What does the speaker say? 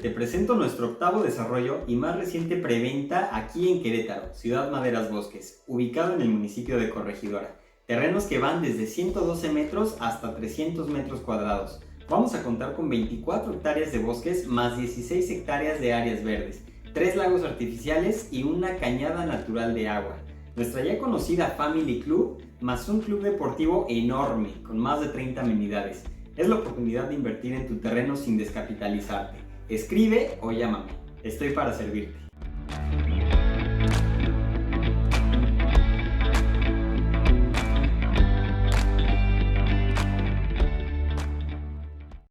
Te presento nuestro octavo desarrollo y más reciente preventa aquí en Querétaro, Ciudad Maderas Bosques, ubicado en el municipio de Corregidora. Terrenos que van desde 112 metros hasta 300 metros cuadrados. Vamos a contar con 24 hectáreas de bosques más 16 hectáreas de áreas verdes, 3 lagos artificiales y una cañada natural de agua. Nuestra ya conocida Family Club, más un club deportivo enorme, con más de 30 amenidades. Es la oportunidad de invertir en tu terreno sin descapitalizarte. Escribe o llámame. Estoy para servirte.